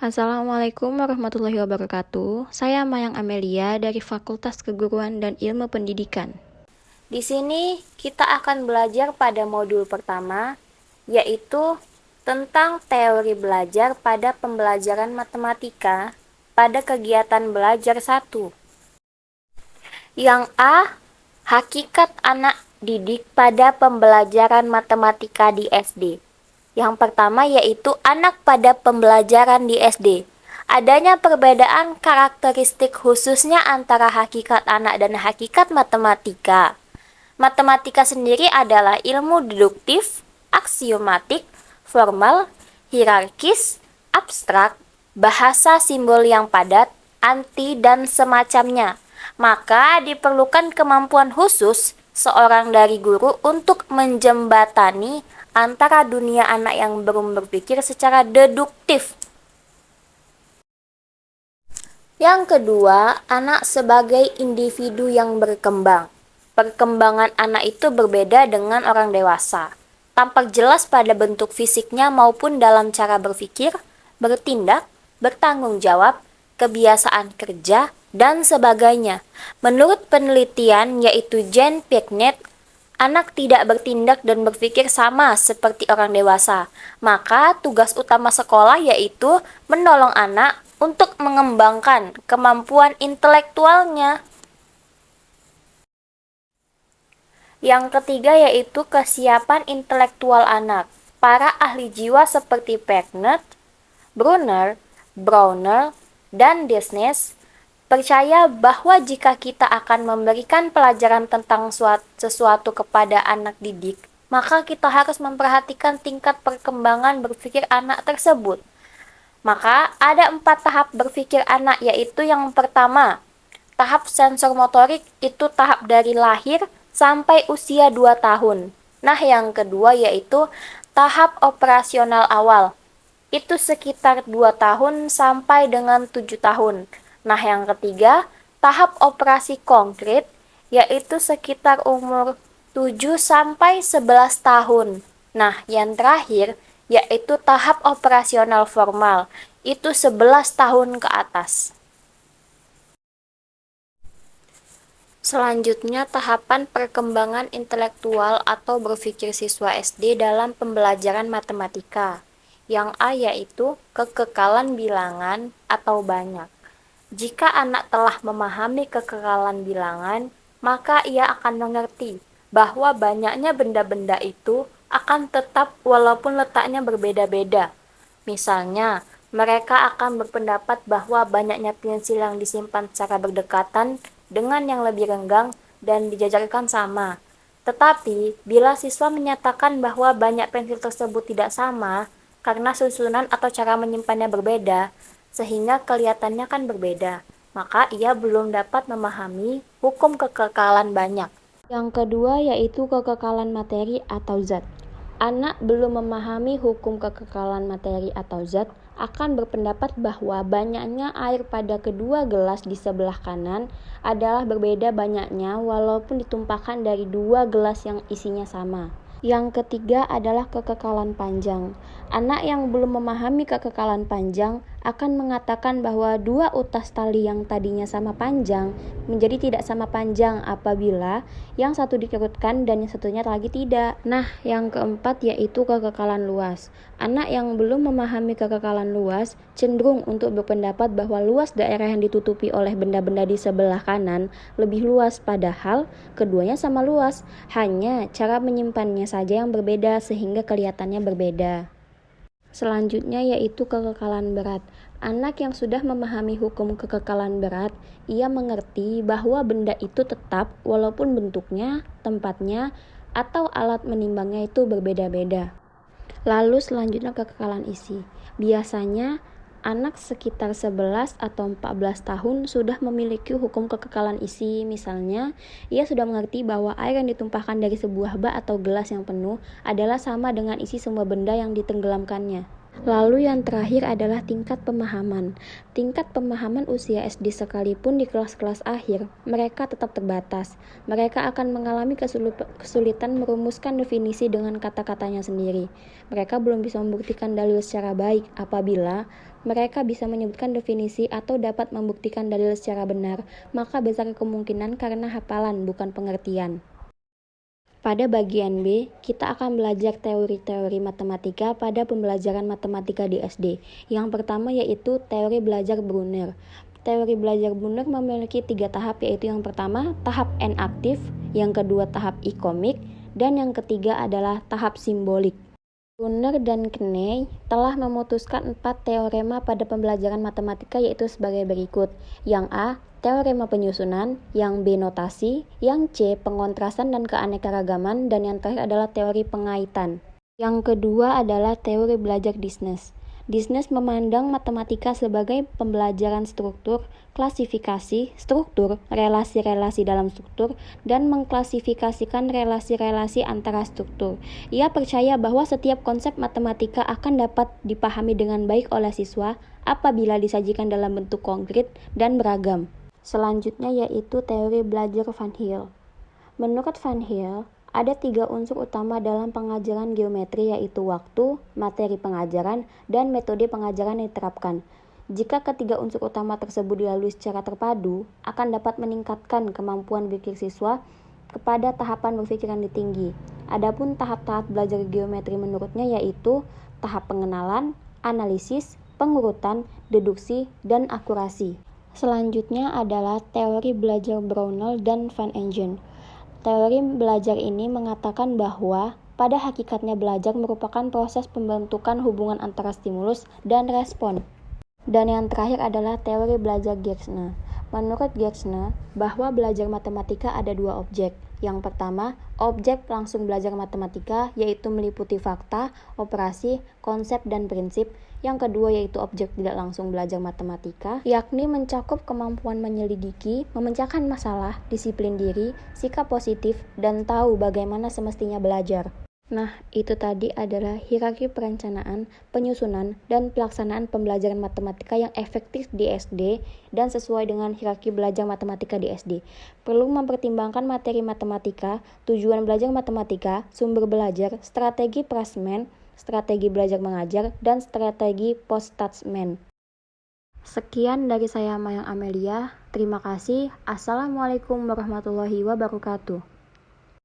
Assalamualaikum warahmatullahi wabarakatuh. Saya Mayang Amelia dari Fakultas Keguruan dan Ilmu Pendidikan. Di sini kita akan belajar pada modul pertama, yaitu tentang teori belajar pada pembelajaran matematika pada kegiatan belajar 1. Yang A, hakikat anak didik pada pembelajaran matematika di SD. Yang pertama yaitu anak pada pembelajaran di SD. Adanya perbedaan karakteristik khususnya antara hakikat anak dan hakikat matematika. Matematika sendiri adalah ilmu deduktif, aksiomatik, formal, hierarkis, abstrak, bahasa simbol yang padat, anti, dan semacamnya. Maka diperlukan kemampuan khusus seorang dari guru untuk menjembatani antara dunia anak yang belum berpikir secara deduktif. Yang kedua, anak sebagai individu yang berkembang. Perkembangan anak itu berbeda dengan orang dewasa. Tampak jelas pada bentuk fisiknya maupun dalam cara berpikir, bertindak, bertanggung jawab, kebiasaan kerja, dan sebagainya. Menurut penelitian yaitu Jane Piaget, anak tidak bertindak dan berpikir sama seperti orang dewasa. Maka tugas utama sekolah yaitu menolong anak untuk mengembangkan kemampuan intelektualnya. Yang ketiga yaitu kesiapan intelektual anak. Para ahli jiwa seperti Piaget, Brunner, Browner, dan Desnes percaya bahwa jika kita akan memberikan pelajaran tentang sesuatu kepada anak didik, maka kita harus memperhatikan tingkat perkembangan berpikir anak tersebut. Maka ada 4 tahap berpikir anak, yaitu yang pertama, tahap sensor motorik, itu tahap dari lahir sampai usia 2 tahun. Nah, yang kedua yaitu tahap operasional awal. Itu sekitar 2 tahun sampai dengan 7 tahun. Nah, yang ketiga, tahap operasi konkret, yaitu sekitar umur 7 sampai 11 tahun. Nah, yang terakhir, yaitu tahap operasional formal, itu 11 tahun ke atas. Selanjutnya, tahapan perkembangan intelektual atau berpikir siswa SD dalam pembelajaran matematika. Yang A yaitu kekekalan bilangan atau banyak. Jika anak telah memahami kekekalan bilangan, maka ia akan mengerti bahwa banyaknya benda-benda itu akan tetap walaupun letaknya berbeda-beda. Misalnya, mereka akan berpendapat bahwa banyaknya pensil yang disimpan secara berdekatan dengan yang lebih renggang dan dijajarkan sama. Tetapi, bila siswa menyatakan bahwa banyak pensil tersebut tidak sama karena susunan atau cara menyimpannya berbeda, sehingga kelihatannya kan berbeda, maka ia belum dapat memahami hukum kekekalan banyak. Yang kedua yaitu kekekalan materi atau zat. Anak belum memahami hukum kekekalan materi atau zat akan berpendapat bahwa banyaknya air pada kedua gelas di sebelah kanan adalah berbeda banyaknya walaupun ditumpahkan dari 2 gelas yang isinya sama. Yang ketiga adalah kekekalan panjang. Anak yang belum memahami kekekalan panjang akan mengatakan bahwa 2 utas tali yang tadinya sama panjang menjadi tidak sama panjang apabila yang satu dikerutkan dan yang satunya lagi tidak. Nah, yang keempat yaitu kekekalan luas. Anak yang belum memahami kekekalan luas cenderung untuk berpendapat bahwa luas daerah yang ditutupi oleh benda-benda di sebelah kanan lebih luas, padahal keduanya sama luas, hanya cara menyimpannya saja yang berbeda sehingga kelihatannya berbeda. Selanjutnya yaitu kekekalan berat. Anak yang sudah memahami hukum kekekalan berat, ia mengerti bahwa benda itu tetap walaupun bentuknya, tempatnya, atau alat menimbangnya itu berbeda-beda. Lalu selanjutnya kekekalan isi. Biasanya anak sekitar 11 atau 14 tahun sudah memiliki hukum kekekalan isi. Misalnya, ia sudah mengerti bahwa air yang ditumpahkan dari sebuah bak atau gelas yang penuh adalah sama dengan isi semua benda yang ditenggelamkannya. Lalu yang terakhir adalah tingkat pemahaman. Tingkat pemahaman usia SD sekalipun di kelas-kelas akhir, mereka tetap terbatas. Mereka akan mengalami kesulitan merumuskan definisi dengan kata-katanya sendiri. Mereka belum bisa membuktikan dalil secara baik apabila mereka bisa menyebutkan definisi atau dapat membuktikan dalil secara benar, maka besar kemungkinan karena hafalan bukan pengertian. Pada bagian B, kita akan belajar teori-teori matematika pada pembelajaran matematika di SD. Yang pertama yaitu teori belajar Brunner. Teori belajar Brunner memiliki 3 tahap, yaitu yang pertama tahap enaktif, yang kedua tahap ikomik, dan yang ketiga adalah tahap simbolik. Brunner dan Kney telah memutuskan 4 teorema pada pembelajaran matematika, yaitu sebagai berikut. Yang A, teorema penyusunan, yang B, notasi, yang C, pengontrasan dan keanekaragaman, dan yang terakhir adalah teori pengaitan. Yang kedua adalah teori belajar Disnes. Disnes memandang matematika sebagai pembelajaran struktur, klasifikasi, struktur, relasi-relasi dalam struktur, dan mengklasifikasikan relasi-relasi antara struktur. Ia percaya bahwa setiap konsep matematika akan dapat dipahami dengan baik oleh siswa apabila disajikan dalam bentuk konkret dan beragam. Selanjutnya yaitu teori belajar Van Heel. Menurut Van Heel, ada 3 unsur utama dalam pengajaran geometri, yaitu waktu, materi pengajaran, dan metode pengajaran yang diterapkan. Jika ketiga unsur utama tersebut dilalui secara terpadu, akan dapat meningkatkan kemampuan berpikir siswa kepada tahapan berpikir yang tinggi. Adapun tahap-tahap belajar geometri menurutnya yaitu tahap pengenalan, analisis, pengurutan, deduksi, dan akurasi. Selanjutnya adalah teori belajar Brownell dan Van Engen. Teori belajar ini mengatakan bahwa pada hakikatnya belajar merupakan proses pembentukan hubungan antara stimulus dan respon. Dan yang terakhir adalah teori belajar Gersner. Menurut Gersner, bahwa belajar matematika ada 2 objek. Yang pertama, objek langsung belajar matematika, yaitu meliputi fakta, operasi, konsep, dan prinsip. Yang kedua yaitu objek tidak langsung belajar matematika, yakni mencakup kemampuan menyelidiki, memecahkan masalah, disiplin diri, sikap positif, dan tahu bagaimana semestinya belajar. Nah, itu tadi adalah hierarki perencanaan, penyusunan, dan pelaksanaan pembelajaran matematika yang efektif di SD dan sesuai dengan hierarki belajar matematika di SD. Perlu mempertimbangkan materi matematika, tujuan belajar matematika, sumber belajar, strategi prasmen, strategi belajar mengajar, dan strategi post-statement. Sekian dari saya, Mayang Amelia. Terima kasih. Assalamualaikum warahmatullahi wabarakatuh.